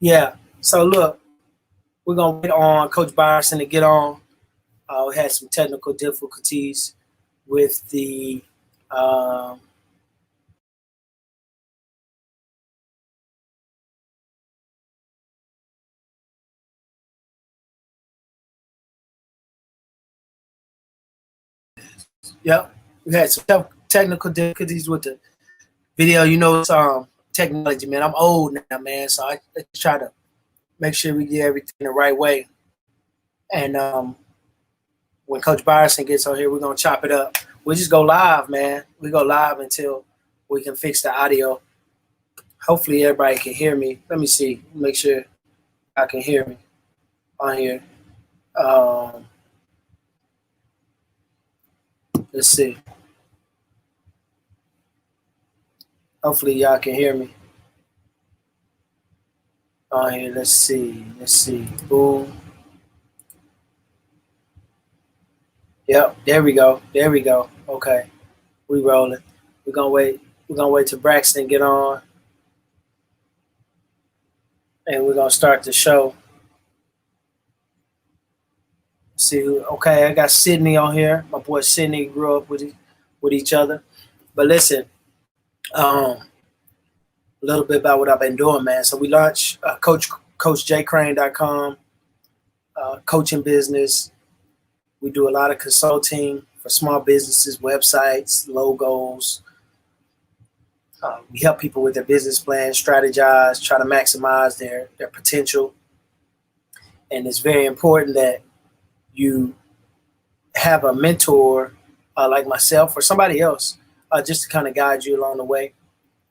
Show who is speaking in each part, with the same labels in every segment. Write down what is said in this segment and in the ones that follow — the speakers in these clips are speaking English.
Speaker 1: Yeah. So look, we're gonna wait on Coach Byerson to get on. We had some technical difficulties with the um, yep. We had some technical difficulties with the video. You know, it's technology, man. I'm old now, man, so I try to make sure we get everything the right way. And when Coach Byerson gets on here, we're gonna chop it up. We just go live, man. We go live until we can fix the audio. Hopefully, everybody can hear me. Let me see. Make sure I can hear me on here. Um, let's see. Hopefully, y'all can hear me on here. Let's see. Let's see. Boom. Yep. There we go. There we go. Okay. We rolling. We're gonna wait. We're gonna wait till Braxton get on, and we're gonna start the show. See who? Okay, I got Sydney on here. My boy Sydney grew up with each other. But listen, a little bit about what I've been doing, man. So we launched CoachJCrane.com, coaching business. We do a lot of consulting for small businesses, websites, logos. We help people with their business plan, strategize, try to maximize their potential. And it's very important that you have a mentor like myself or somebody else just to kind of guide you along the way.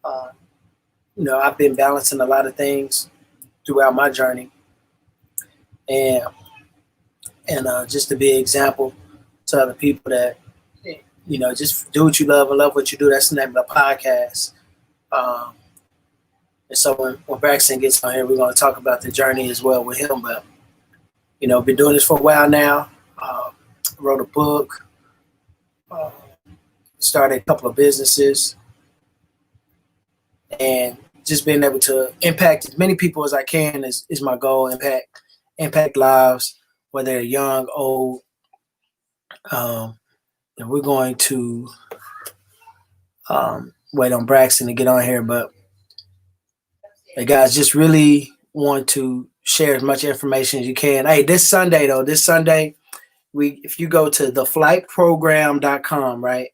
Speaker 1: I've been balancing a lot of things throughout my journey, and just to be an example to other people that just do what you love and love what you do. That's the name of the podcast. And so when Braxton gets on here, we're going to talk about the journey as well with him. But been doing this for a while now. Wrote a book. Started a couple of businesses, and just being able to impact as many people as I can is my goal. Impact lives, whether they're young, old. And we're going to wait on Braxton to get on here, but hey guys, just really want to share as much information as you can. Hey, this Sunday, if you go to theflightprogram.com, right?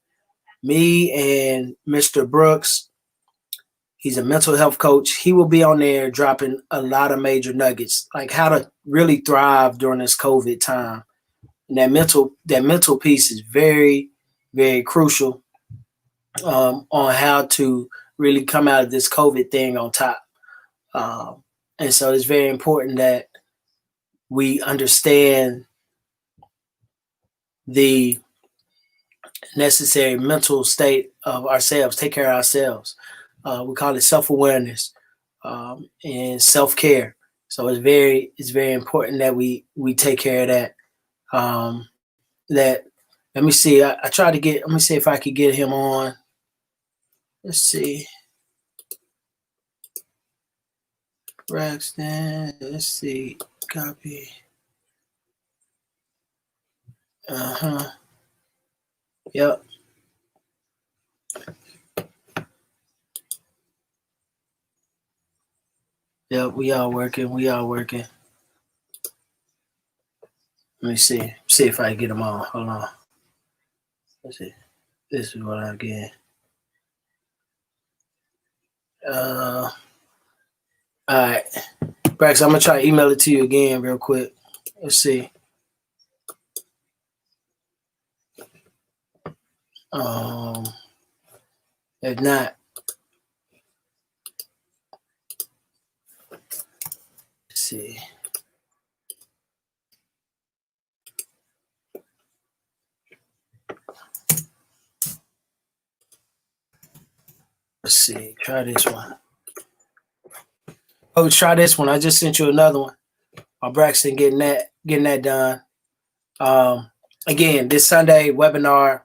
Speaker 1: Me and Mr. Brooks, he's a mental health coach. He will be on there dropping a lot of major nuggets, like how to really thrive during this COVID time. And that mental piece is very, very crucial on how to really come out of this COVID thing on top. And so it's very important that we understand the necessary mental state of ourselves, take care of ourselves. We call it self-awareness and self-care. So it's very important that we take care of that. Let me see. I tried to let me see if I could get him on. Let's see. Braxton, let's see. Copy. Yep. Yep, we all working. Let me see. See if I can get them on. Hold on. Let's see. This is what I get. All right. Brax, I'm gonna try to email it to you again real quick. Let's see. If not, let's see. Let's see. Try this one. Oh, try this one. I just sent you another one. Braxton getting that done. Again, this Sunday webinar,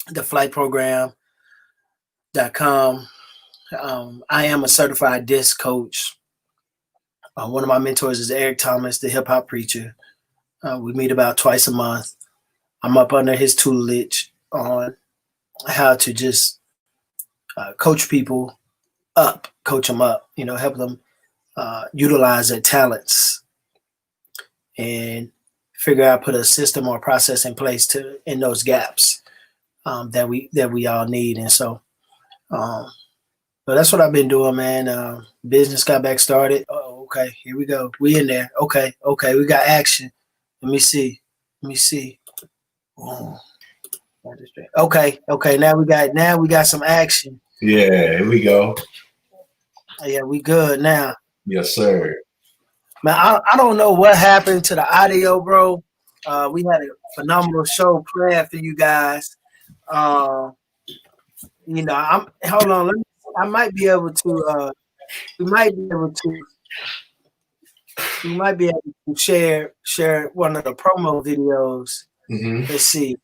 Speaker 1: theflightprogram.com. I am a certified disc coach. One of my mentors is Eric Thomas, the hip hop preacher. We meet about twice a month. I'm up under his tutelage on how to just coach people up, coach them up, help them utilize their talents and figure out, put a system or process in place to in those gaps that we all need. And so, but that's what I've been doing, man. Business got back started. Oh, okay, here we go. We in there. Okay, we got action. Let me see. Oh. Okay. Now we got some action.
Speaker 2: Yeah, here we go.
Speaker 1: Yeah, we good now.
Speaker 2: Yes, sir.
Speaker 1: Man, I don't know what happened to the audio, bro. We had a phenomenal show planned for you guys. I'm hold on. I might be able to. We might be able to share one of the promo videos.
Speaker 2: Mm-hmm.
Speaker 1: Let's see.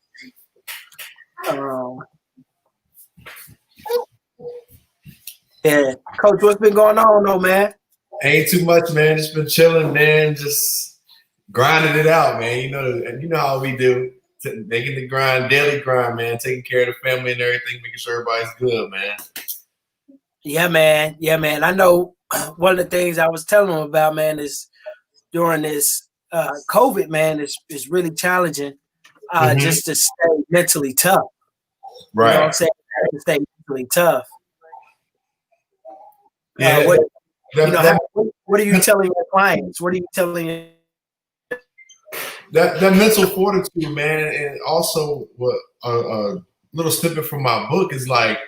Speaker 1: Yeah, Coach, what's been going on, though, man?
Speaker 2: Ain't too much, man. Just been chilling, man. Just grinding it out, man. You know how we do. Making the grind, daily grind, man. Taking care of the family and everything, making sure everybody's good, man.
Speaker 1: Yeah, man. I know one of the things I was telling them about, man, is during this COVID, man, is really challenging just to stay mentally tough.
Speaker 2: Right.
Speaker 1: You know what I'm saying? To stay mentally tough.
Speaker 2: Yeah.
Speaker 1: What are you telling your clients? What are you telling
Speaker 2: that mental fortitude, man, and also what a little snippet from my book is like,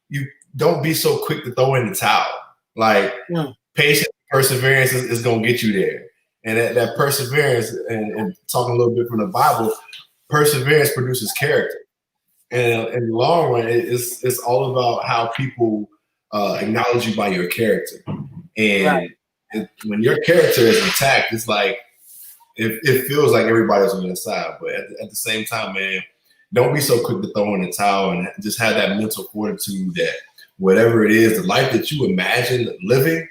Speaker 2: you don't be so quick to throw in the towel. Like patience, perseverance is gonna get you there, and that perseverance, and talking a little bit from the Bible, perseverance produces character, and in the long run, it's all about how people acknowledge you by your character, and when your character is intact, it's like it feels like everybody's on your side, but at the same time, man, don't be so quick to throw in the towel, and just have that mental fortitude that whatever it is, the life that you imagine living,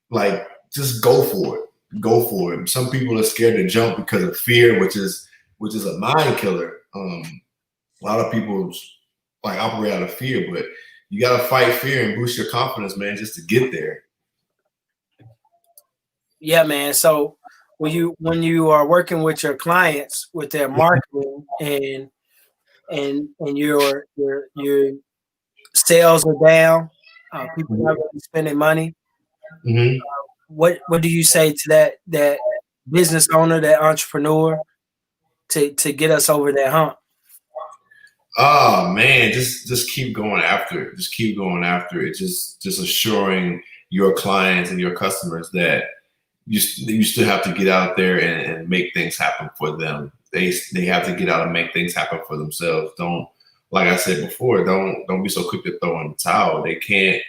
Speaker 2: like just go for it. Go for it. Some people are scared to jump because of fear, which is a mind killer. A lot of people like operate out of fear, but you got to fight fear and boost your confidence, man, just to get there.
Speaker 1: Yeah, man. So when you are working with your clients with their marketing and your sales are down, people are not really spending money.
Speaker 2: Mm-hmm.
Speaker 1: What do you say to that business owner, that entrepreneur, to get us over that hump?
Speaker 2: Oh man, just keep going after it. Just keep going after it. Just assuring your clients and your customers that you still have to get out there and make things happen for them. They have to get out and make things happen for themselves. Don't, like I said before, don't be so quick to throw in the towel. They can't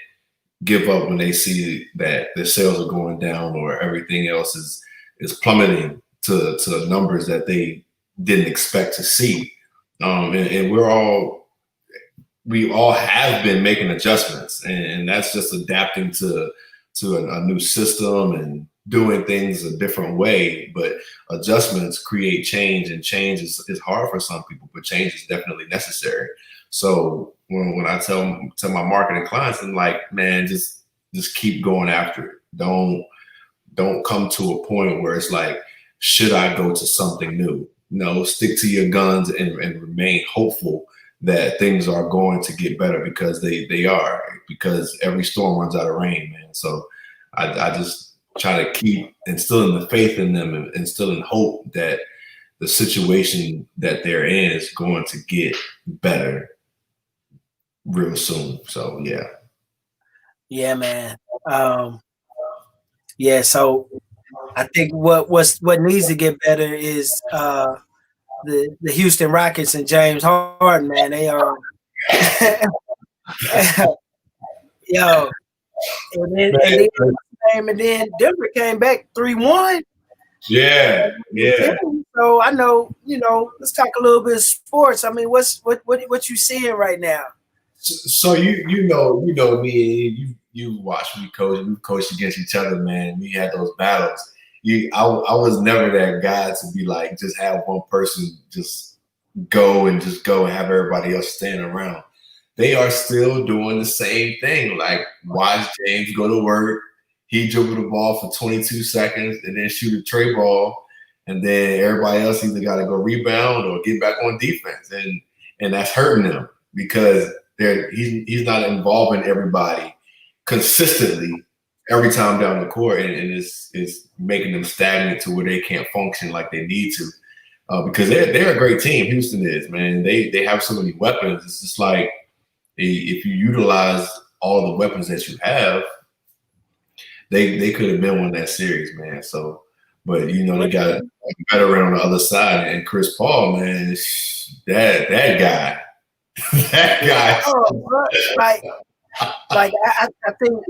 Speaker 2: give up when they see that their sales are going down or everything else is plummeting to numbers that they didn't expect to see. And we all have been making adjustments, and that's just adapting to a new system and doing things a different way. But adjustments create change, and change is hard for some people, but change is definitely necessary. So when I tell my marketing clients, I'm like, man, just keep going after it. Don't come to a point where it's like, should I go to something new? No, stick to your guns and remain hopeful that things are going to get better, because they are, because every storm runs out of rain, man. So I just try to keep instilling the faith in them and instilling hope that the situation that they're in is going to get better real soon. So yeah.
Speaker 1: Yeah, man. Yeah, so I think what needs to get better is the Houston Rockets and James Harden, man. They are yo, and then Denver came back 3-1.
Speaker 2: Yeah.
Speaker 1: So I know, let's talk a little bit of sports. I mean, what you seeing right now?
Speaker 2: So you know me, you watch me coach. We coached against each other, man. We had those battles. I was never that guy to be like just have one person just go and have everybody else stand around. They are still doing the same thing. Like watch James go to work. He dribble the ball for 22 seconds and then shoot a tray ball, and then everybody else either got to go rebound or get back on defense, and that's hurting them because he's not involving everybody consistently every time down the court, and it's making them stagnant to where they can't function like they need to. Because they're a great team. Houston is, man. They have so many weapons. It's just like if you utilize all the weapons that you have, they could have been won that series, man. So, but they got a veteran on the other side, and Chris Paul, man, that guy, that guy.
Speaker 1: Oh, like I think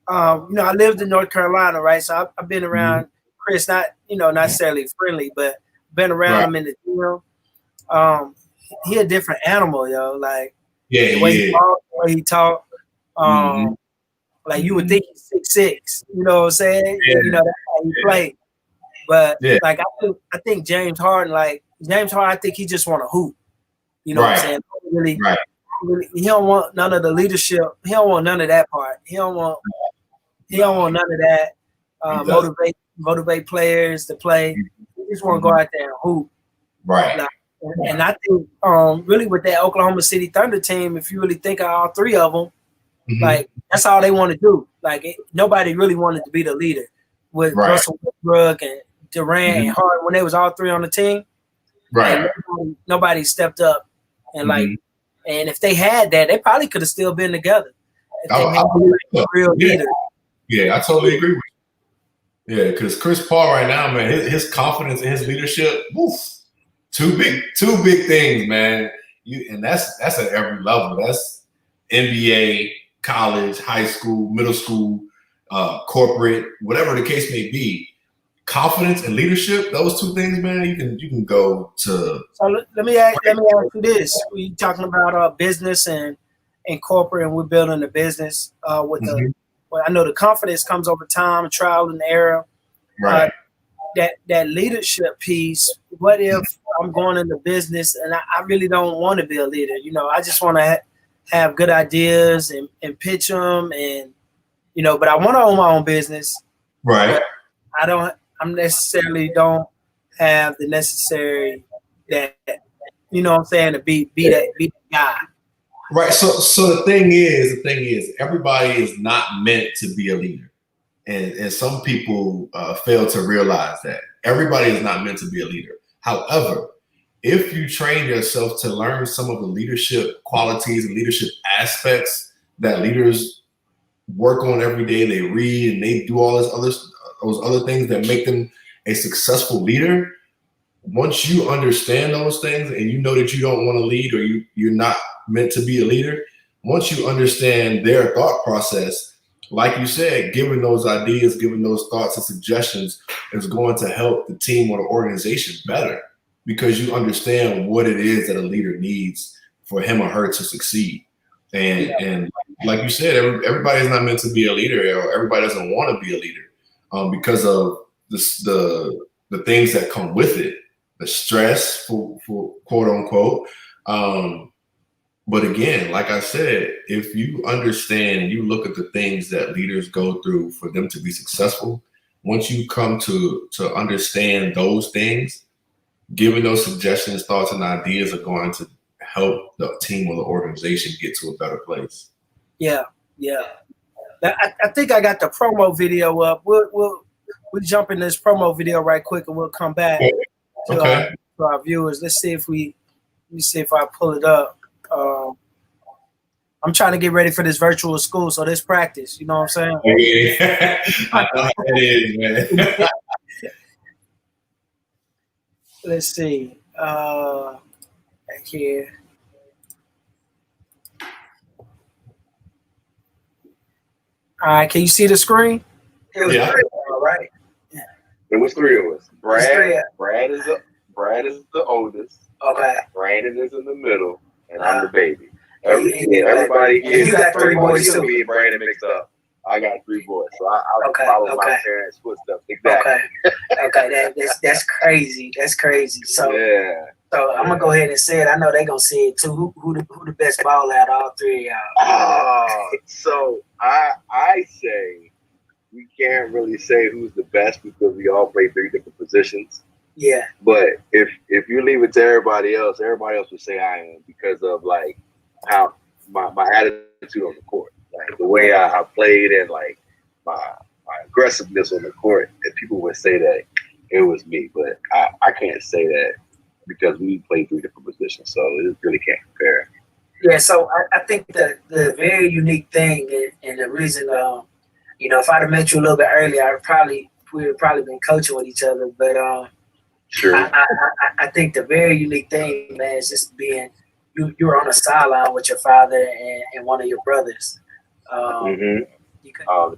Speaker 1: I lived in North Carolina, right? So I've been around Chris, not necessarily friendly, but been around him in the gym. He a different animal, yo. Like the way he walk, the way he talk. Like you would think he's 6'6", you know what I'm saying? Yeah. That's how he played. But like I think James Harden, I think he just want to hoop. You know what I'm saying? Really, he don't want none of the leadership. He don't want none of that part. He don't want none of that. Motivate players to play. He just want to go out there and hoop.
Speaker 2: Right.
Speaker 1: And I think really with that Oklahoma City Thunder team, if you really think of all three of them, like that's all they want to do. Like nobody really wanted to be the leader with Russell Westbrook and Durant and Harden when they was all three on the team.
Speaker 2: Right.
Speaker 1: Nobody stepped up and and if they had that, they probably could have still been together. If they had a real leader.
Speaker 2: Yeah, I totally agree with you. Yeah, because Chris Paul right now, man, his confidence and his leadership, two big things, man. And that's at every level. That's NBA, college, high school, middle school, corporate, whatever the case may be. Confidence and leadership, those two things, man, you can go to.
Speaker 1: So let me ask you this: we talking about business and corporate, and we're building a business with well, I know the confidence comes over time, trial and error.
Speaker 2: Right.
Speaker 1: That leadership piece. What if I'm going into business and I really don't want to be a leader? I just want to have good ideas and pitch them, and but I want to own my own business.
Speaker 2: Right.
Speaker 1: I necessarily don't have the necessary that what I'm saying, to be that guy.
Speaker 2: Right. So the thing is, everybody is not meant to be a leader, and some people fail to realize that everybody is not meant to be a leader. However, if you train yourself to learn some of the leadership qualities and leadership aspects that leaders work on every day, they read and they do all those other things that make them a successful leader. Once you understand those things and you know that you don't want to lead, or you're not meant to be a leader, once you understand their thought process, like you said, giving those ideas, giving those thoughts and suggestions is going to help the team or the organization better, because you understand what it is that a leader needs for him or her to succeed. And like you said, everybody's not meant to be a leader, or everybody doesn't want to be a leader because of the things that come with it. The stress, for quote unquote. But again, like I said, if you understand and you look at the things that leaders go through for them to be successful, once you come to understand those things, giving those suggestions, thoughts, and ideas are going to help the team or the organization get to a better place.
Speaker 1: Yeah. I think I got the promo video up. We'll jump in this promo video right quick, and we'll come back. To our viewers. Let me see if I pull it up. I'm trying to get ready for this virtual school, so this practice. You know what I'm saying?
Speaker 2: Yeah. I know how it is, man.
Speaker 1: Let's see. Back here. All right. Can you see the screen?
Speaker 2: Yeah.
Speaker 1: All right.
Speaker 3: It was three of us. Brad is the oldest.
Speaker 1: Okay.
Speaker 3: Brandon is in the middle, and I'm the baby. Everybody here.
Speaker 1: You got three boys too.
Speaker 3: Me and Brandon it mixed up. I got 3 boys, so I follow my parents' footsteps. Exactly.
Speaker 1: Okay. That's crazy. That's crazy. So
Speaker 3: yeah.
Speaker 1: So I'm gonna go ahead and say it. I know they're gonna say it too. Who the best ball out of all 3 of y'all?
Speaker 3: So I say we can't really say who's the best because we all play 3 different positions.
Speaker 1: Yeah.
Speaker 3: But if you leave it to everybody else would say I am because of like how my attitude on the court, like the way I played and like my aggressiveness on the court. And people would say that it was me, but I can't say that because we play 3 different positions, so it really can't compare.
Speaker 1: Yeah. So I think the very unique thing and the reason, if I'd have met you a little bit earlier, we would probably been coaching with each other, but
Speaker 3: Sure.
Speaker 1: I think the very unique thing, man, is just being you were on a sideline with your father and one of your brothers.
Speaker 3: The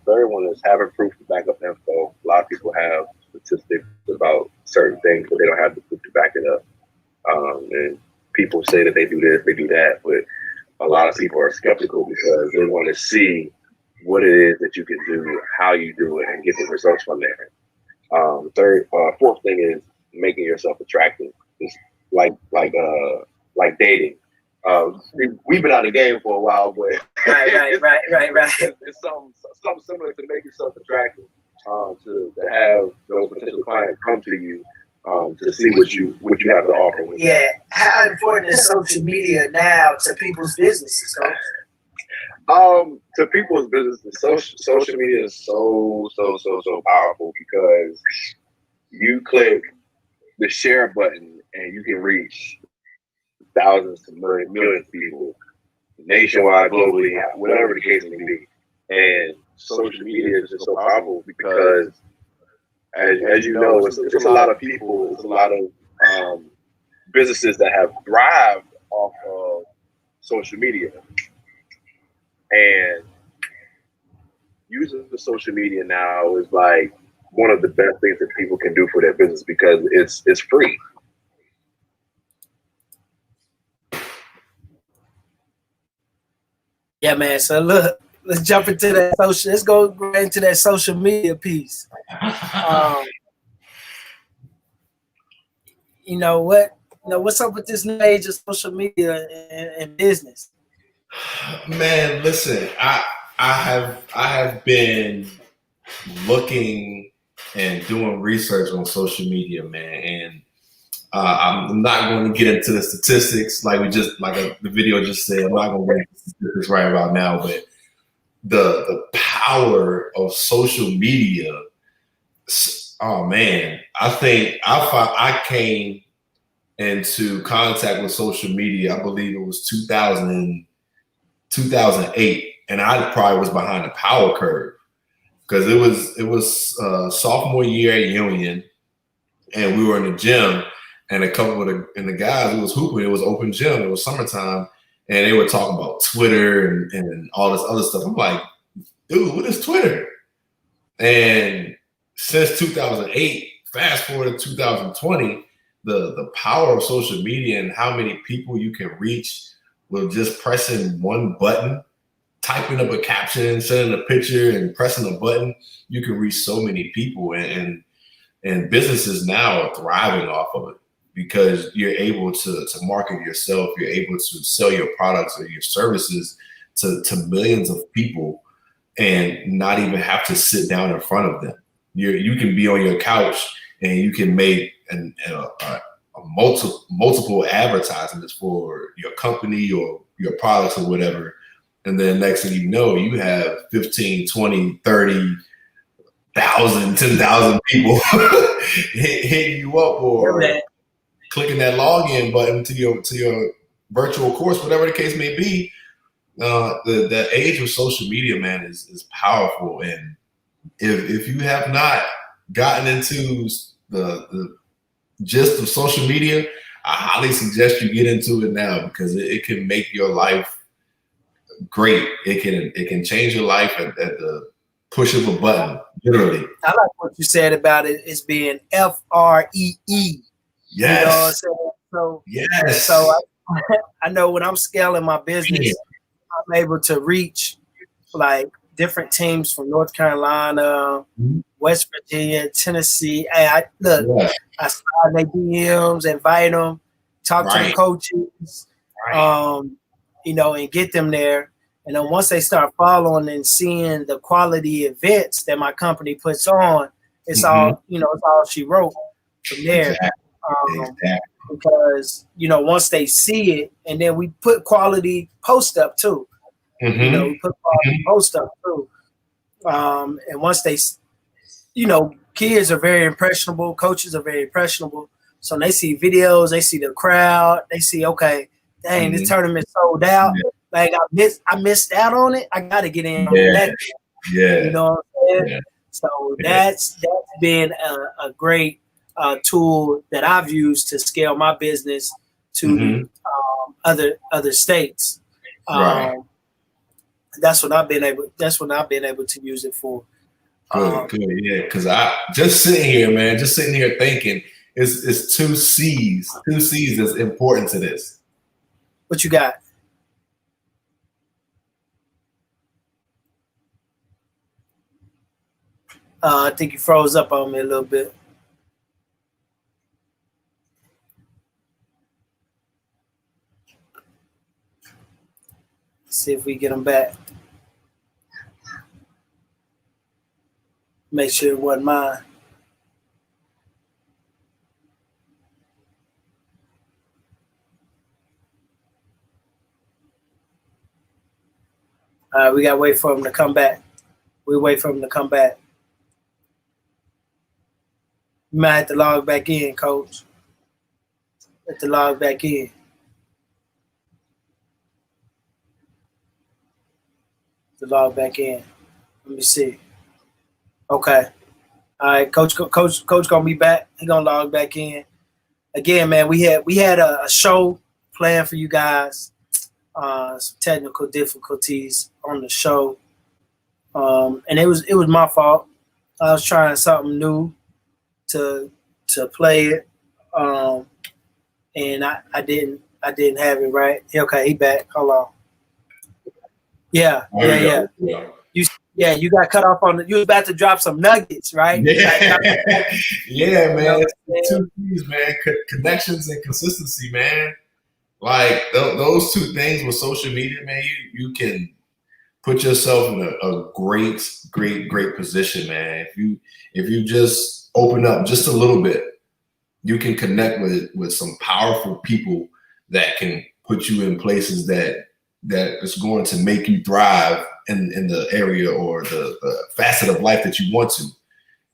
Speaker 3: third one is having proof to back up info. A lot of people have statistics about certain things, but they don't have the proof to back it up. And people say that they do this, they do that, but a lot of people are skeptical because they want to see what it is that you can do, how you do it, and get the results from there. Fourth thing is making yourself attractive. It's like dating. We've been out of the game for a while, but
Speaker 1: right.
Speaker 3: It's something similar to make yourself attractive. To have those potential clients come to you to see what you have to offer.
Speaker 1: Yeah, how important is social media now to people's businesses, Coach?
Speaker 3: To people's businesses, social media is so powerful because you click the share button and you can reach thousands to millions of people nationwide, globally, whatever the case may be. And social media is just so powerful because, as you know, it's a lot of people, it's a lot of businesses that have thrived off of social media. And using the social media now is like one of the best things that people can do for their business because it's free.
Speaker 1: Yeah, man. So look, let's jump into that social. Let's go right into that social media piece. What's up with this new age of social media and business?
Speaker 2: Man, listen, I have been looking and doing research on social media, man, and I'm not going to get into the statistics the video just said. I'm not going to get into the statistics right about now, but the power of social media. Oh man, I think I came into contact with social media. I believe it was 2008, and I probably was behind the power curve because it was sophomore year at Union, and we were in the gym, and a couple of the guys who was hooping, it was open gym, it was summertime, and they were talking about Twitter and all this other stuff. I'm like, dude, what is Twitter? And since 2008, fast forward to 2020, the power of social media and how many people you can reach with just pressing one button, typing up a caption, sending a picture, and pressing a button, you can reach so many people. And businesses now are thriving off of it because you're able to market yourself, you're able to sell your products or your services to millions of people and not even have to sit down in front of them. You can be on your couch and you can make multiple advertisements for your company or your products or whatever. And then next thing you know, you have 15, 20, 30,000, 10,000 people hitting you up or clicking that login button to your virtual course, whatever the case may be. The age of social media, man, is powerful. And if you have not gotten into the gist of social media, I highly suggest you get into it now because it can make your life great. It can change your life at the push of a button, literally.
Speaker 1: I like what you said about it. It's being FREE.
Speaker 2: Yes.
Speaker 1: You know what I'm saying? So,
Speaker 2: yes.
Speaker 1: So I know when I'm scaling my business, I'm able to reach like different teams from North Carolina, West Virginia, Tennessee. Hey, I slide their DMs, invite them, talk to the coaches, and get them there. And then once they start following and seeing the quality events that my company puts on, it's all, it's all she wrote from there.
Speaker 2: Exactly.
Speaker 1: Because, once they see it, and then we put quality post up too. We put quality post up too. And once they, kids are very impressionable, coaches are very impressionable. So when they see videos, they see the crowd, they see, okay, dang, this tournament sold out. Yeah. Like I missed out on it. I got to get in on the next.
Speaker 2: Yeah.
Speaker 1: You know what I'm saying? Yeah. So that's been a great tool that I've used to scale my business to other states. That's what I've been able to use it for.
Speaker 2: Good, yeah. Because I just sitting here thinking, it's two C's that's important to this.
Speaker 1: What you got? I think you froze up on me a little bit. Let's see if we get them back. Make sure it wasn't mine. All right, we got to wait for him to come back. We wait for him to come back. You might have to log back in, Coach. Have to log back in. To log back in. Let me see. Okay. All right, Coach gonna be back. He gonna log back in. Again, man, we had a show planned for you guys. Some technical difficulties on the show, and it was my fault. I was trying something new to play it, and I didn't have it right. Okay, he back. Hold on. Yeah. You got cut off on you was about to drop some nuggets, right?
Speaker 2: Yeah, man. Two things, man. Connections and consistency, man. Like those two things with social media, man, you can put yourself in a great position, man. If you just open up just a little bit, you can connect with some powerful people that can put you in places that is going to make you thrive in the area or the facet of life that you want to.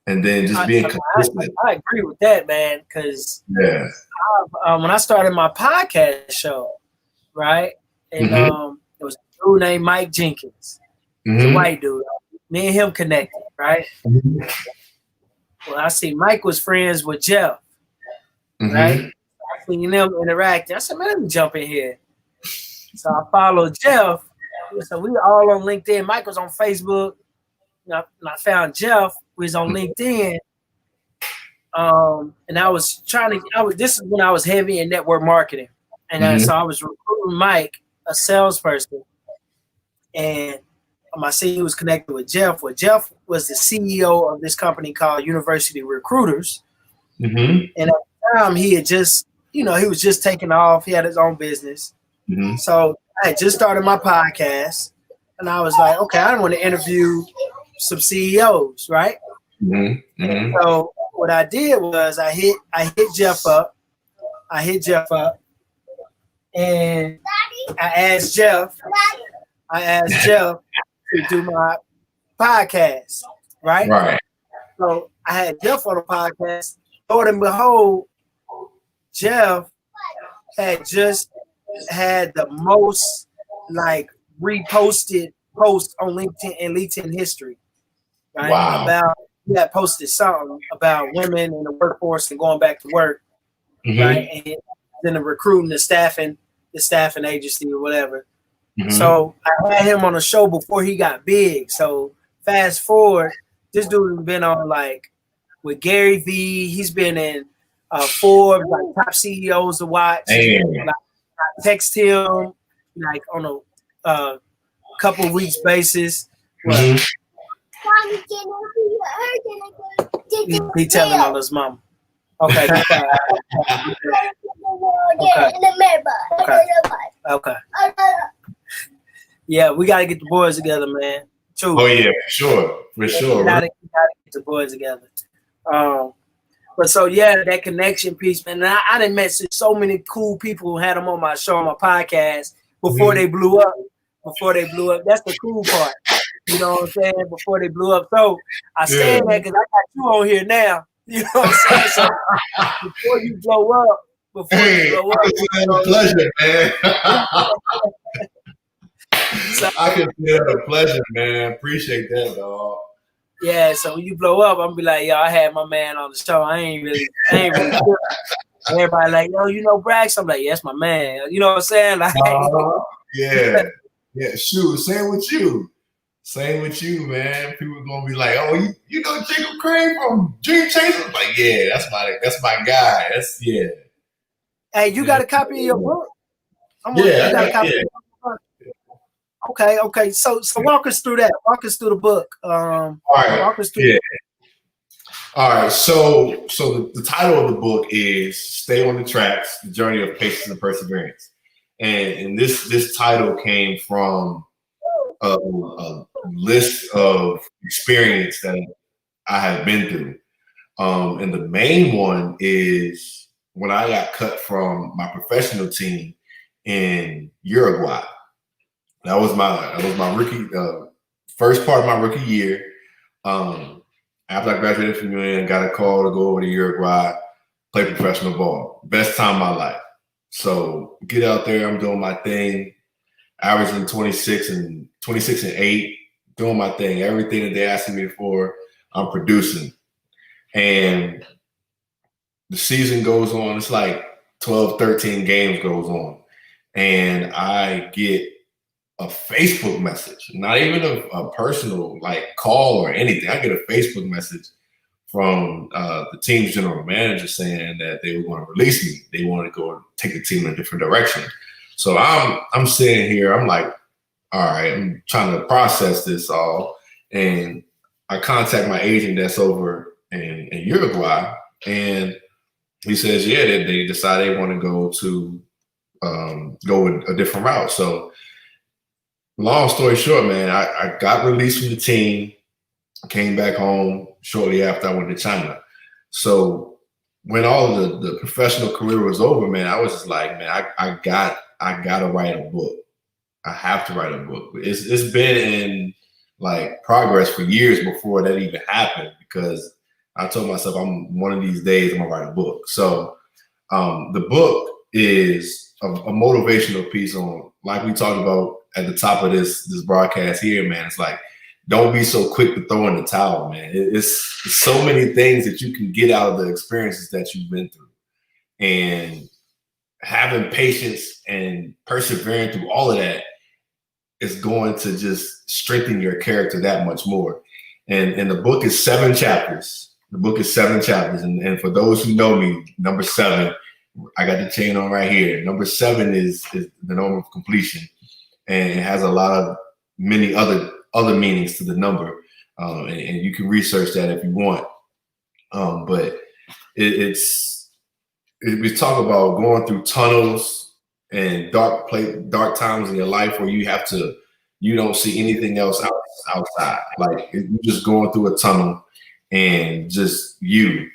Speaker 2: And then just being consistent.
Speaker 1: I agree with that, man, because when I started my podcast show, right, and it was a dude named Mike Jenkins. He's a white dude. Me and him connected, right? Well, I see Mike was friends with Jeff, right? I seen them interacting. I said, man, let me jump in here. So I followed Jeff. So we were all on LinkedIn. Mike was on Facebook. And I found Jeff, who was on LinkedIn. And I was this is when I was heavy in network marketing. And so I was recruiting Mike, a salesperson. And I see he was connected with Jeff. Well, Jeff was the CEO of this company called University Recruiters. And at the time, he had just, he was just taking off. He had his own business. So I had just started my podcast. And I was like, okay, I want to interview some CEOs, right? And so what I did was I hit Jeff up. And I asked Jeff to do my podcast, right?
Speaker 2: Right.
Speaker 1: So I had Jeff on the podcast. Lord and behold, Jeff had just had the most reposted post on LinkedIn in LinkedIn history. Right?
Speaker 2: Wow.
Speaker 1: He had posted something about women in the workforce and going back to work, right? And then the recruiting, the staffing agency or whatever. So I had him on a show before he got big. So fast forward, this dude has been on with Gary Vee. He's been in Forbes, top CEOs to watch. I text him on a couple of weeks basis.
Speaker 2: Mhm.
Speaker 1: He telling on his mom. Okay, be quiet. Okay. Yeah, we gotta get the boys together, man. True.
Speaker 2: Oh yeah, for sure.
Speaker 1: We gotta get the boys together. But so yeah, that connection piece, man. And I done met so many cool people who had them on my show, on my podcast before they blew up. That's the cool part. You know what I'm saying? Before they blew up. So I stand there because I got you on here now. You know what I'm saying? So before you blow up,
Speaker 2: it's a pleasure, man. I can feel the pleasure, man. Appreciate that, dog.
Speaker 1: Yeah, so when you blow up, I'm gonna be like, yo, I had my man on the show. I ain't really sure. Everybody like, yo, you know Braxton? I'm like, yes, my man. You know what I'm saying? Like,
Speaker 2: yeah. Shoot, same with you, man. People are gonna be like, oh, you know Jacob Crane from Dream Chasers? Like, yeah, that's my guy.
Speaker 1: Hey, you got a copy of your book? Okay. So walk us through that. Walk us through the book.
Speaker 2: All right.
Speaker 1: Walk us through.
Speaker 2: All right. So the title of the book is "Stay on the Tracks: The Journey of Patience and Perseverance," and this title came from a list of experience that I have been through, and the main one is when I got cut from my professional team in Uruguay. That was my rookie first part of my rookie year. After I graduated from UN, got a call to go over to Uruguay, play professional ball. Best time of my life. So get out there, I'm doing my thing, averaging 26 and 8, doing my thing. Everything that they asking me for, I'm producing. And the season goes on. It's like 12, 13 games goes on. And I get a Facebook message, not even a personal like call or anything. I get a Facebook message from the team's general manager saying that they were going to release me. They wanted to go and take the team in a different direction. So I'm sitting here. I'm like, all right, I'm trying to process this all. And I contact my agent that's over in Uruguay, and he says, yeah, they decided they want to go a different route. So long story short, man, I got released from the team, came back home shortly after I went to China. So when all of the professional career was over, man, I was just like, man, I gotta write a book. I have to write a book. It's been in like progress for years before that even happened, because I told myself I'm one of these days I'm gonna write a book. So the book is a motivational piece on, like we talked about at the top of this broadcast here, man. It's like, don't be so quick to throw in the towel, man. It's so many things that you can get out of the experiences that you've been through, and having patience and persevering through all of that is going to just strengthen your character that much more. And the book is 7 chapters. And for those who know me, number 7, I got the chain on right here. Number 7 is the number of completion, and it has a lot of many other meanings to the number, and you can research that if you want. But we talk about going through tunnels and dark times in your life where you don't see anything else outside. Like you're just going through a tunnel and just you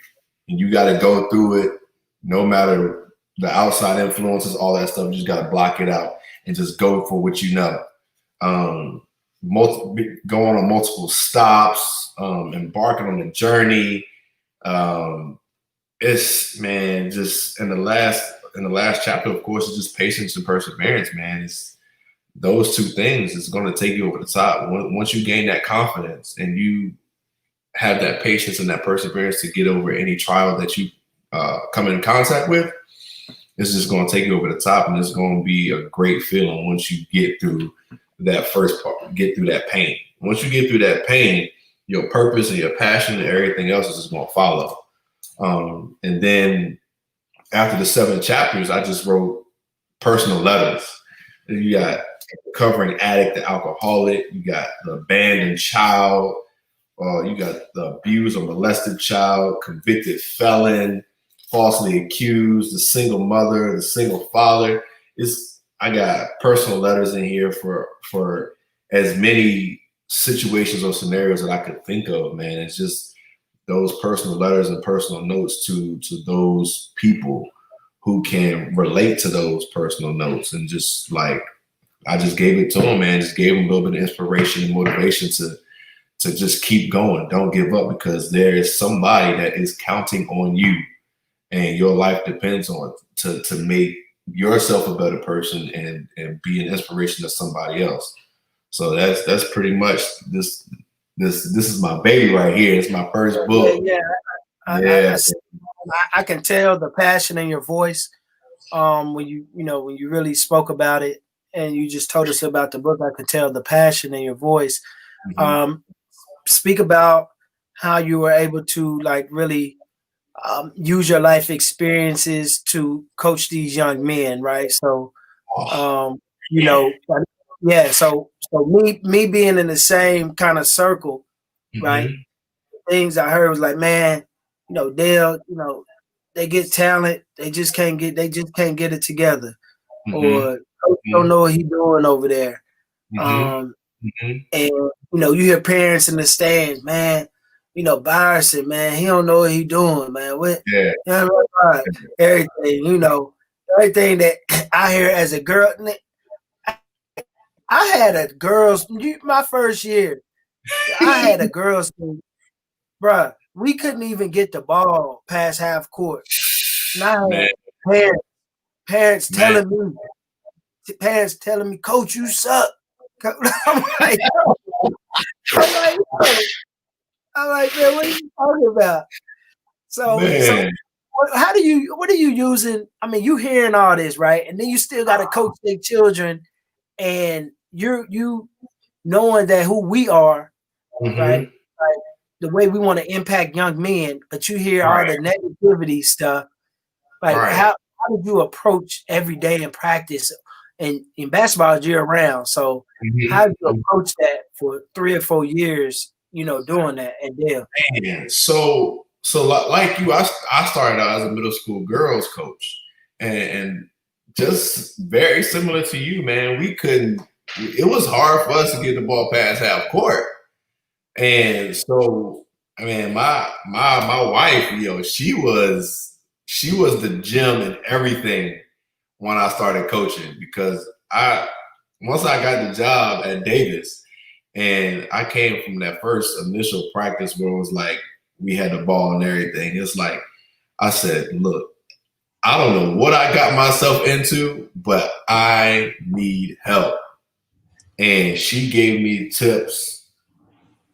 Speaker 2: got to go through it. No matter the outside influences, all that stuff, you just got to block it out and just go for what you know. Going on multiple stops, embarking on the journey. It's, man, just in the last chapter, of course, it's just patience and perseverance, man. It's those 2 things. It's going to take you over the top. Once you gain that confidence and you have that patience and that perseverance to get over any trial that you come in contact with, it's just going to take you over the top, and it's going to be a great feeling once you get through that first part, get through that pain. Once you get through that pain, your purpose and your passion and everything else is just going to follow. And then after the 7 chapters, I just wrote personal letters. And you got recovering addict, the alcoholic. You got the abandoned child. You got the abused or molested child, convicted felon, falsely accused, the single mother, the single father. I got personal letters in here for as many situations or scenarios that I could think of, man. It's just those personal letters and personal notes to those people who can relate to those personal notes. And just like, I just gave it to them, man. Just gave them a little bit of inspiration and motivation to just keep going. Don't give up, because there is somebody that is counting on you, and your life depends on it to make yourself a better person and be an inspiration to somebody else. So that's pretty much this is my baby right here. It's my first book.
Speaker 1: Yeah. I can tell the passion in your voice when you really spoke about it, and you just told us about the book. I could tell the passion in your voice. Speak about how you were able to like really use your life experiences to coach these young men, right? So, yeah. So me being in the same kind of circle, right? Things I heard was like, man, they'll, they get talent, they just can't get it together, or coach don't know what he's doing over there. And you hear parents in the stands, man. Byerson, man, he don't know what he doing, man. What? Everything, everything that I hear as a girl. I had a girls. My first year, I had a girls team, bruh. We couldn't even get the ball past half court. Now parents telling me, Coach, you suck. I'm like, man, what are you talking about? So what are you using? I mean, you hearing all this, right? And then you still got to coach their children, and you knowing that who we are, right? Like the way we want to impact young men, but you hear all the negativity stuff. Like how did you approach every day in practice? And in basketball, year round. So how did you approach that for 3 or 4 years? Doing that and then.
Speaker 2: Man, so like you, I started out as a middle school girls coach, and just very similar to you, man. It was hard for us to get the ball past half court, and so I mean, my wife, she was the gym and everything when I started coaching, because once I got the job at Davis. And I came from that first initial practice where it was like we had the ball and everything. It's like I said, look, I don't know what I got myself into, but I need help. And she gave me tips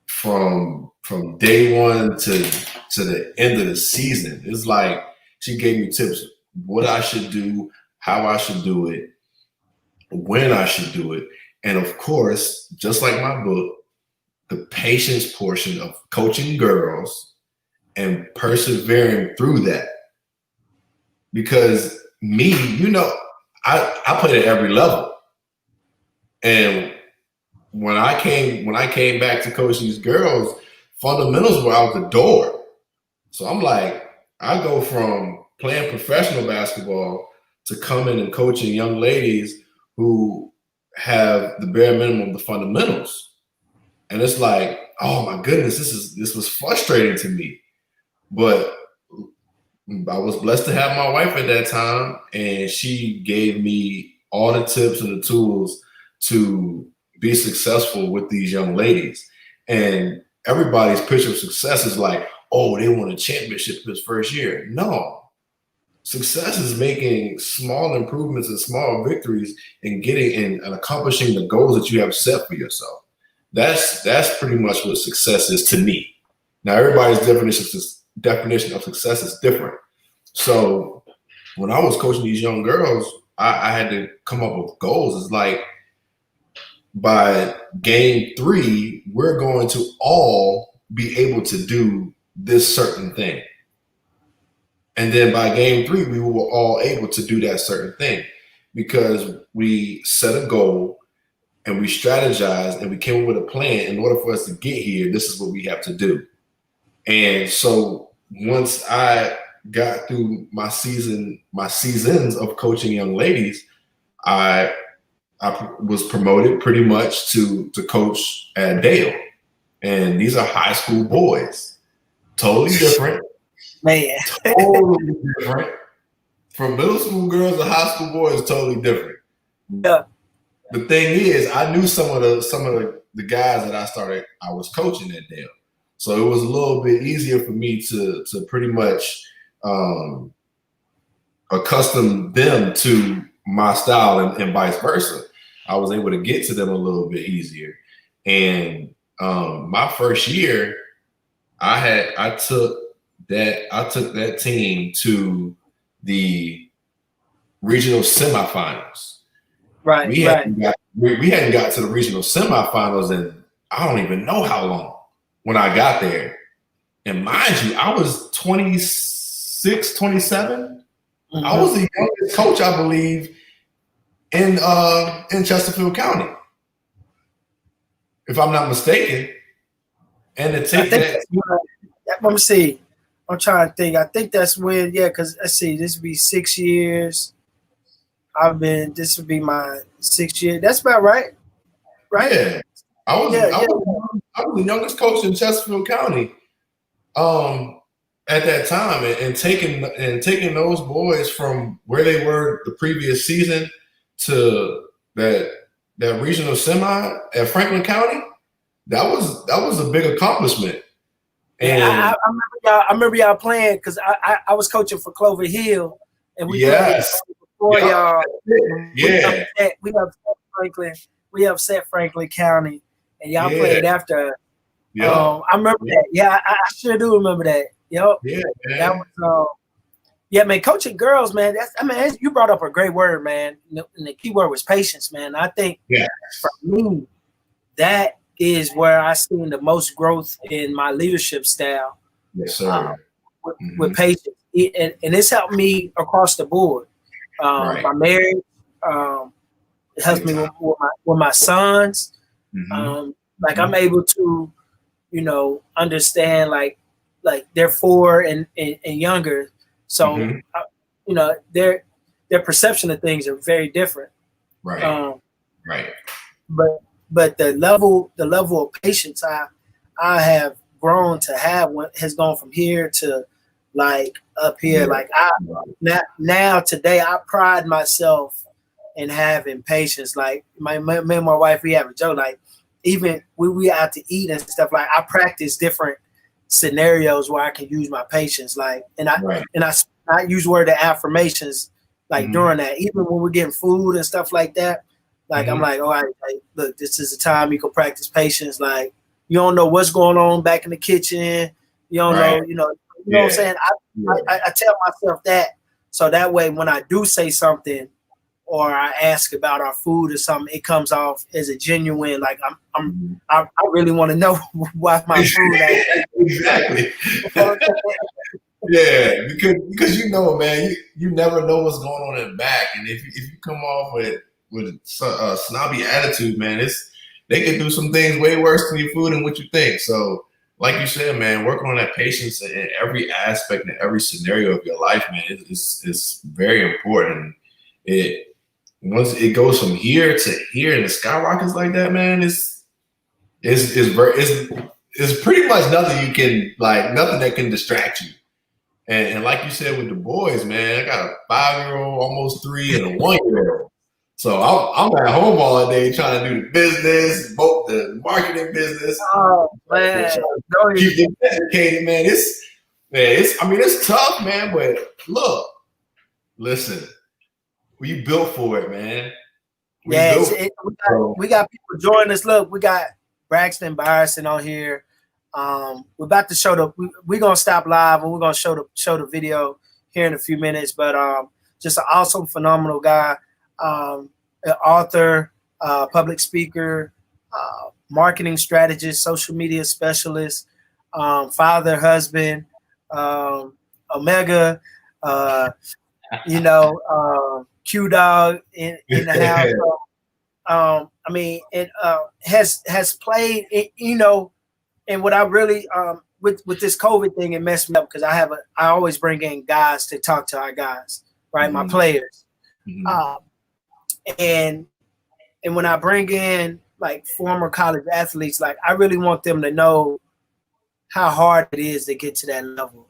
Speaker 2: from day one to the end of the season. It's like she gave me tips what I should do, how I should do it, when I should do it. And of course, just like my book, the patience portion of coaching girls and persevering through that. Because me, I played at every level. And when I came back to coach these girls, fundamentals were out the door. So I'm like, I go from playing professional basketball to coming and coaching young ladies who have the bare minimum of the fundamentals. And it's like, oh my goodness, this was frustrating to me. But I was blessed to have my wife at that time, and she gave me all the tips and the tools to be successful with these young ladies. And everybody's picture of success is like, oh, they won a championship this first year. No. Success is making small improvements and small victories and getting and accomplishing the goals that you have set for yourself. That's pretty much what success is to me. Now, everybody's definition of success is different. So when I was coaching these young girls, I had to come up with goals. It's like by game 3, we're going to all be able to do this certain thing. And then by game 3, we were all able to do that certain thing because we set a goal and we strategized and we came up with a plan. In order for us to get here, this is what we have to do. And so once I got through my seasons of coaching young ladies, I was promoted pretty much to coach at Dale. And these are high school boys. Totally different.
Speaker 1: Man.
Speaker 2: Totally different. From middle school girls to high school boys, totally different.
Speaker 1: Yeah.
Speaker 2: The thing is, I knew some of the guys that I was coaching at Dale. So it was a little bit easier for me to pretty much accustom them to my style and vice versa. I was able to get to them a little bit easier. And my first year, I took that team to the regional semifinals.
Speaker 1: Right.
Speaker 2: We hadn't got to the regional semifinals in I don't even know how long when I got there. And mind you, I was 26, 27. Mm-hmm. I was the youngest coach, I believe, in Chesterfield County, if I'm not mistaken. And to take that.
Speaker 1: Let me see. I'm trying to think. I think that's when, because let's see, this would be 6 years. This would be my 6th year. That's about right. Right?
Speaker 2: Yeah. I was the youngest coach in Chesterfield County at that time. And taking those boys from where they were the previous season to that regional semi at Franklin County, that was a big accomplishment. And
Speaker 1: I remember y'all playing because I was coaching for Clover Hill, and we played before y'all.
Speaker 2: Yeah,
Speaker 1: we upset Franklin County, and y'all played after.
Speaker 2: Yeah,
Speaker 1: I remember that. Yeah, I sure do remember that. Yep.
Speaker 2: Yeah, man.
Speaker 1: That was man. Coaching girls, man. You brought up a great word, man. And the key word was patience, man. I think for me, that is where I seen the most growth in my leadership style.
Speaker 2: Yes, sir.
Speaker 1: With patience, and it's helped me across the board. My marriage, it helps me with my sons. Mm-hmm. I'm able to, understand like they're 4 and younger, so their perception of things are very different.
Speaker 2: Right. Right.
Speaker 1: But the level of patience I have grown to have has gone from here to like up here. Yeah. Now today I pride myself in having patience. Like me and my wife, we have a joke. Like even when we out to eat and stuff, like I practice different scenarios where I can use my patience. Like I use word of affirmations like during that. Even when we're getting food and stuff like that. Like I'm like, all right, look, this is the time you can practice patience. Like you don't know what's going on back in the kitchen. You don't know, you know what I'm saying? I tell myself that so that way when I do say something or I ask about our food or something, it comes off as a genuine, like I really want to know why my food
Speaker 2: exactly. Yeah, because man, you never know what's going on in the back, and if you come off with a snobby attitude, man, they can do some things way worse to your food than what you think. So, like you said, man, working on that patience in every aspect and every scenario of your life, man, it's very important. Once it goes from here to here and it skyrockets like that, man, it's pretty much nothing that can distract you. And like you said with the boys, man, I got a 5-year-old, almost 3, and a 1-year-old. So I'm at home all day trying to do the business, both the marketing business.
Speaker 1: Oh man,
Speaker 2: keep them educated, man. It's tough, man. But look, listen, we built for it, man.
Speaker 1: We got people joining us. Look, we got Braxton, Byerson on here. We're about to show we're gonna stop live and we're gonna show the video here in a few minutes. But just an awesome, phenomenal guy, an author, public speaker, marketing strategist, social media specialist, father, husband, Omega, Q Dog in the house. I mean, it has played, and what I really with this COVID thing, it messed me up because I always bring in guys to talk to our guys, right? My players, and when I bring in like former college athletes, like I really want them to know how hard it is to get to that level.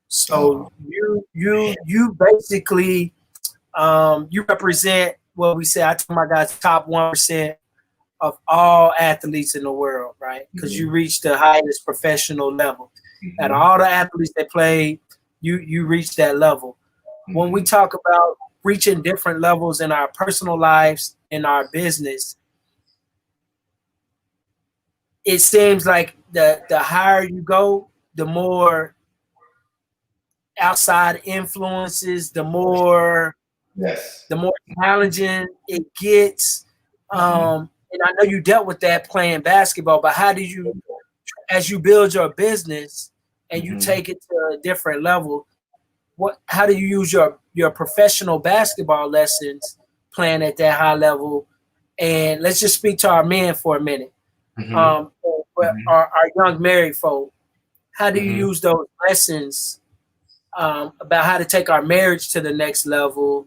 Speaker 1: So you basically you represent what we say. I tell my guys top 1% of all athletes in the world, right? Because you reach the highest professional level. Out of all the athletes that play, you reach that level. When we talk about reaching different levels in our personal lives, in our business, it seems like the higher you go, the more outside influences, the more challenging it gets. And I know you dealt with that playing basketball, but how did you, as you build your business and you take it to a different level, how do you use your professional basketball lessons playing at that high level? And let's just speak to our men for a minute. But our young married folk, how do you use those lessons about how to take our marriage to the next level?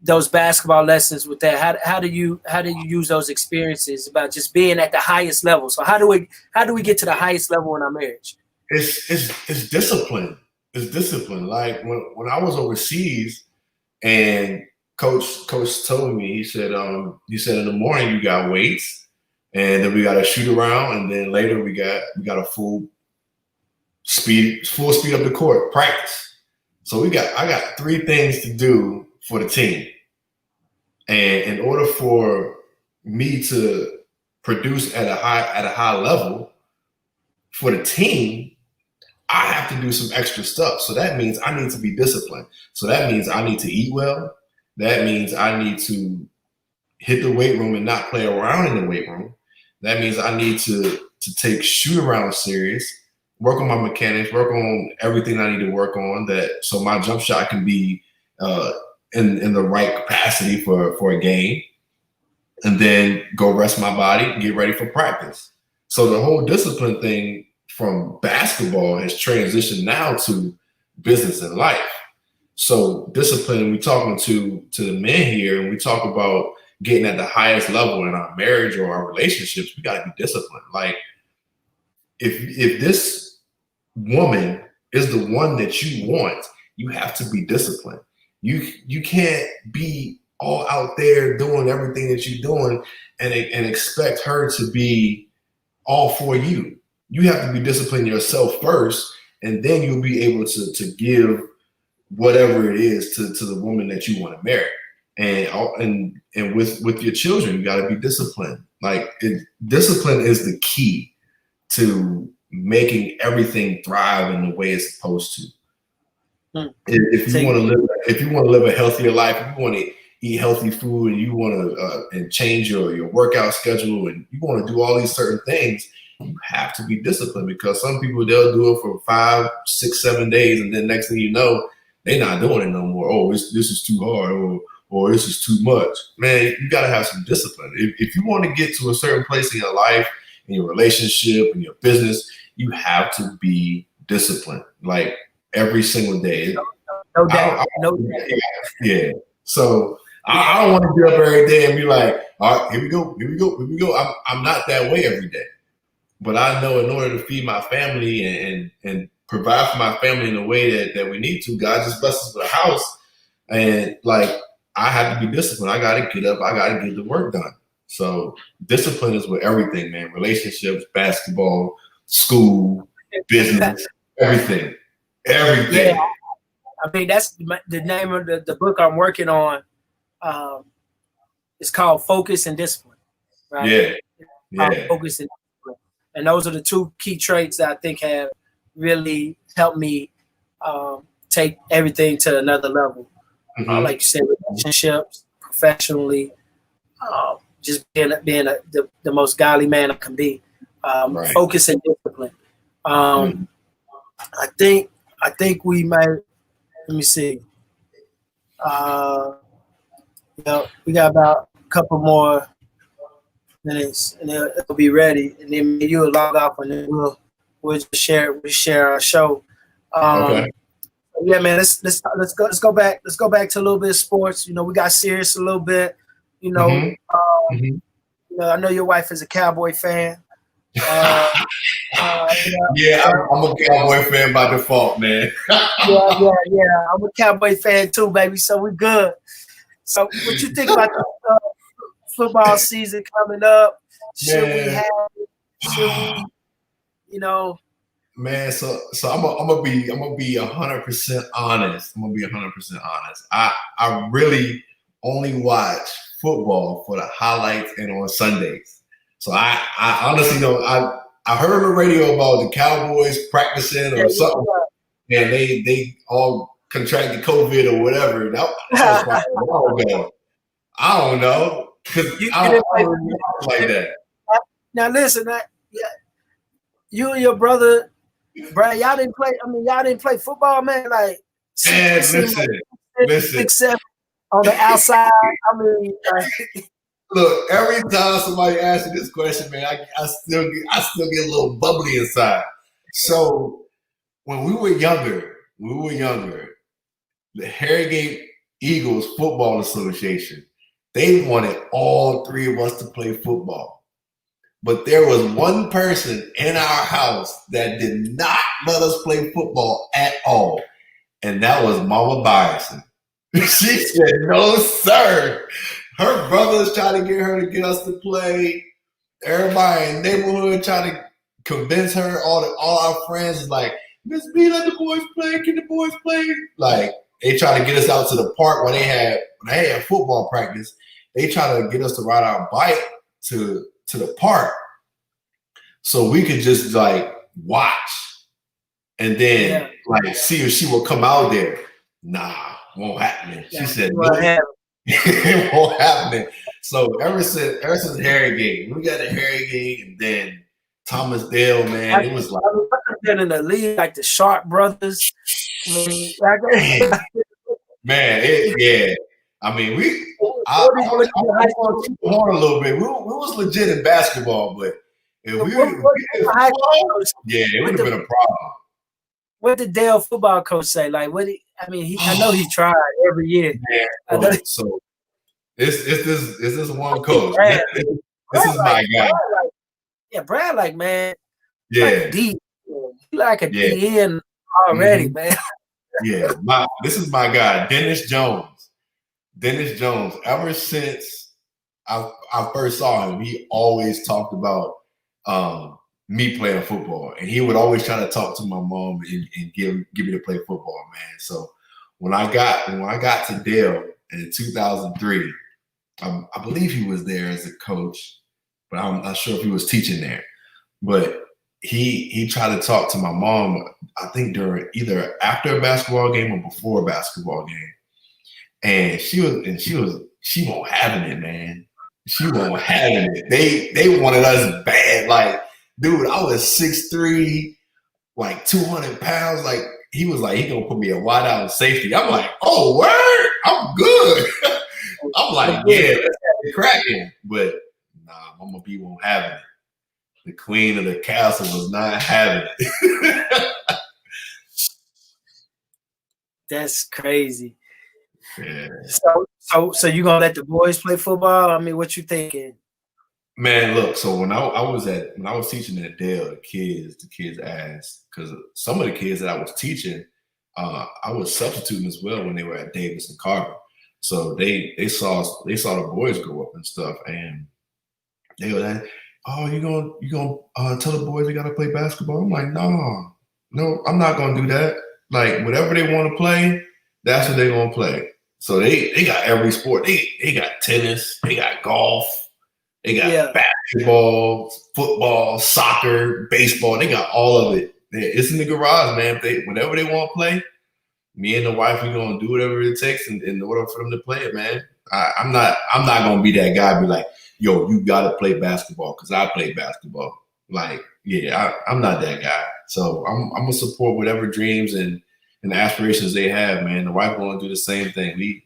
Speaker 1: Those basketball lessons with that, how do you use those experiences about just being at the highest level? So how do we get to the highest level in our marriage?
Speaker 2: It's discipline. It's discipline. Like when I was overseas and coach told me, he said in the morning you got weights and then we got to shoot around, and then later we got a full speed up the court practice. So I got 3 things to do for the team. And in order for me to produce at a high level for the team, I have to do some extra stuff. So that means I need to be disciplined. So that means I need to eat well. That means I need to hit the weight room and not play around in the weight room. That means I need to take shoot around serious, work on my mechanics, work on everything I need to work on, so my jump shot can be in the right capacity for a game, and then go rest my body, get ready for practice. So the whole discipline thing from basketball has transitioned now to business and life. So discipline, we talking to the men here, and we talk about getting at the highest level in our marriage or our relationships. We got to be disciplined. Like if this woman is the one that you want, you have to be disciplined. You can't be all out there doing everything that you're doing and expect her to be all for you. You have to be disciplined yourself first, and then you'll be able to give whatever it is to the woman that you want to marry. And with your children, you got to be disciplined. Discipline is the key to making everything thrive in the way it's supposed to. If you want to live a healthier life, if you want to eat healthy food, and you want to and change your workout schedule, and you want to do all these certain things, you have to be disciplined, because some people, they'll do it for 5, 6, 7 days, and then next thing you know, they're not doing it no more. Oh, this is too hard, or this is too much. Man, you got to have some discipline. If you want to get to a certain place in your life, in your relationship, in your business, you have to be disciplined. Like every single day.
Speaker 1: No doubt.
Speaker 2: Yeah. So I don't want to get up every day and be like, all right, here we go. I'm not that way every day. But I know in order to feed my family and provide for my family in the way that we need to, God just blesses us with a house. And I have to be disciplined. I got to get up. I got to get the work done. So discipline is with everything, man. Relationships, basketball, school, business, everything. Everything.
Speaker 1: Yeah. I mean, that's the name of the book I'm working on. It's called Focus and Discipline, right?
Speaker 2: Yeah.
Speaker 1: Focus and discipline. And those are the 2 key traits that I think have really helped me take everything to another level. Like you said, relationships, professionally, just being the most godly man I can be. Right. Focus and discipline. I think we might. Let me see. We got about couple more minutes, and it'll be ready. And then you'll log off, and then we'll just share our show.
Speaker 2: Okay.
Speaker 1: Yeah, man. Let's go back to a little bit of sports. You know, we got serious a little bit. You know, you know, I know your wife is a Cowboy fan.
Speaker 2: Yeah, I'm a Cowboy fan by default, man.
Speaker 1: yeah. I'm a Cowboy fan too, baby. So we're good. So, what you think about the football season coming up? Should we have it? Should we? You know,
Speaker 2: man. So I'm gonna be 100% honest. I'm gonna be 100% honest. I really only watch football for the highlights and on Sundays. So I honestly don't. I heard on the radio about the Cowboys practicing or something, and they all contracted COVID or whatever. That was quite a while ago. I don't know, because I don't really like that.
Speaker 1: Now listen, you and your brother, Brad, y'all didn't play. I mean, y'all didn't play football, man. Like,
Speaker 2: man, listen.
Speaker 1: 6'7" on the outside. I mean,
Speaker 2: look. Every time somebody asks me this question, man, I still get a little bubbly inside. So when we were younger, the Harrogate Eagles Football Association, they wanted all three of us to play football. But there was one person in our house that did not let us play football at all. And that was Mama Byerson. She said, no, sir. Her brothers tried to get her to get us to play. Everybody in the neighborhood tried to convince her. All our friends is like, Miss B, let the boys play. Can the boys play? Like, they tried to get us out to the park when they had football practice. They tried to get us to ride our bike to the park so we could just like watch and then like see if she would come out there. Nah, won't happen. She said no, it won't happen. So ever since Harrogate, we got to Harrogate, and then Thomas Dale, man, it was like
Speaker 1: I've been in the league like the Sharp brothers. I mean,
Speaker 2: yeah. I mean, I want to horn a little bit. We was legit in basketball, but if we did football, it would have been a problem.
Speaker 1: What did Dale football coach say? Like, I know he tried every year.
Speaker 2: Yeah, so it's this one coach. This is my guy.
Speaker 1: Brad, like, man,
Speaker 2: yeah,
Speaker 1: like a DN already, man.
Speaker 2: Yeah, this is my guy, Dennis Jones. Ever since I first saw him, he always talked about me playing football, and he would always try to talk to my mom and give me to play football, man. So when I got to Dale in 2003, I believe he was there as a coach, but I'm not sure if he was teaching there. But he tried to talk to my mom, I think during either after a basketball game or before a basketball game. And she won't having it, man. She won't having it. They wanted us bad. Like, dude, I was 6'3", like 200 pounds. Like, he was like, he gonna put me a wide out safety. I'm like, oh, word, I'm good. I'm like, yeah, let's have it cracking. But nah, Mama B won't have it. The queen of the castle was not having it.
Speaker 1: That's crazy.
Speaker 2: Yeah.
Speaker 1: So you gonna let the boys play football? I mean, what you thinking?
Speaker 2: Man, look. So when I was teaching at Dale, the kids asked, because some of the kids that I was teaching, I was substituting as well when they were at Davis and Carver. So they saw the boys grow up and stuff, and they were like, "Oh, you gonna tell the boys they gotta play basketball?" I'm like, no, I'm not gonna do that. Like, whatever they want to play, that's what they're gonna play. So they got every sport. They got tennis, they got golf, they got basketball, football, soccer, baseball. They got all of it. It's in the garage, man. Whatever they want to play, me and the wife, we're gonna do whatever it takes in order for them to play it, man. I'm not gonna be that guy. Be like, yo, you gotta play basketball because I play basketball. Like, yeah, I'm not that guy. So I'm gonna support whatever dreams and aspirations they have, man. The wife gonna do the same thing. We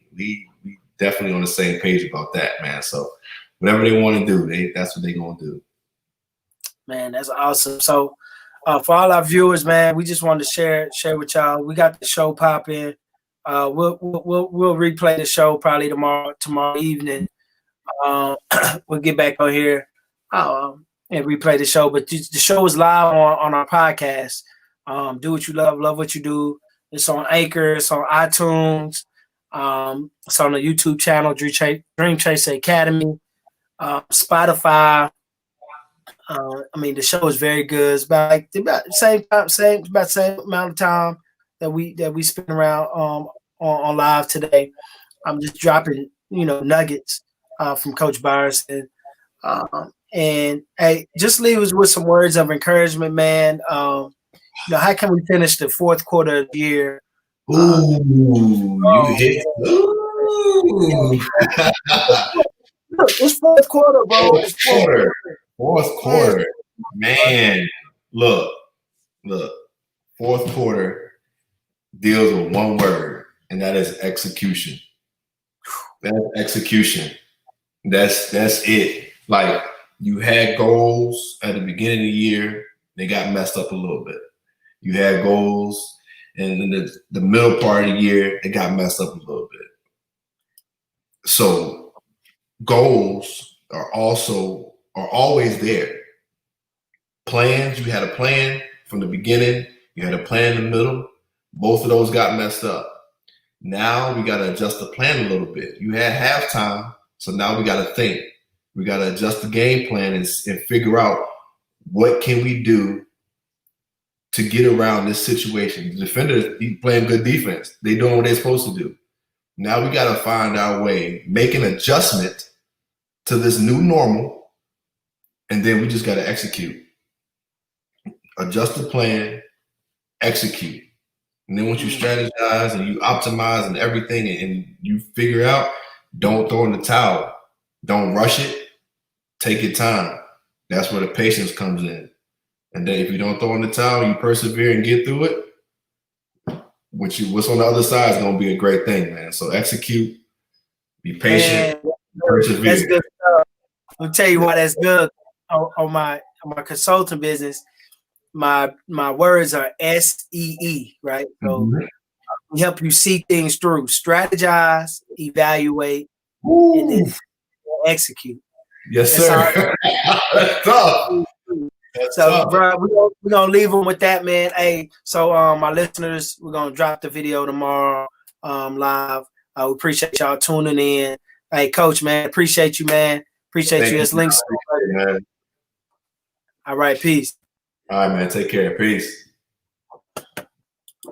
Speaker 2: definitely on the same page about that, man. So whatever they want to do, that's what they're gonna do.
Speaker 1: Man, that's awesome. So for all our viewers, man, we just wanted to share with y'all. We got the show popping. We'll replay the show probably tomorrow evening. We'll get back on here and replay the show. But the show is live on our podcast. Do what you love what you do. It's on Anchor. It's on iTunes. It's on the YouTube channel, Dream Chase Academy, Spotify. The show is very good. It's about same amount of time that we spend around on live today. I'm just dropping nuggets from Coach Byerson, and hey, just leave us with some words of encouragement, man. How can we finish the fourth quarter of the year?
Speaker 2: Ooh, you hit. Ooh.
Speaker 1: Look, it's fourth quarter, bro.
Speaker 2: Fourth quarter. Man, look. Fourth quarter deals with one word, and that is execution. That's execution. That's it. Like, you had goals at the beginning of the year, they got messed up a little bit. You had goals, and in the middle part of the year, it got messed up a little bit. So goals are always there. Plans, you had a plan from the beginning, you had a plan in the middle. Both of those got messed up. Now we got to adjust the plan a little bit. You had halftime, so now we got to think. We got to adjust the game plan and figure out what can we do to get around this situation. The defenders playing good defense. They doing what they're supposed to do. Now we got to find our way, make an adjustment to this new normal, and then we just got to execute. Adjust the plan, execute. And then once you strategize and you optimize and everything and you figure out, don't throw in the towel. Don't rush it. Take your time. That's where the patience comes in. And then if you don't throw in the towel, you persevere and get through it, what's on the other side is going to be a great thing, man. So execute, be patient, persevere.
Speaker 1: That's good stuff. I'll tell you why that's good. On my consulting business, my words are SEE, right? So we help you see things through, strategize, evaluate, and then execute.
Speaker 2: Yes, sir. That's tough.
Speaker 1: So, bro, we're going to leave them with that, man. Hey, so my listeners, we're going to drop the video tomorrow live. We appreciate y'all tuning in. Hey, Coach, man, appreciate you, man. Appreciate you. It's links.
Speaker 2: Man.
Speaker 1: All right, peace.
Speaker 2: All right, man. Take care. Peace.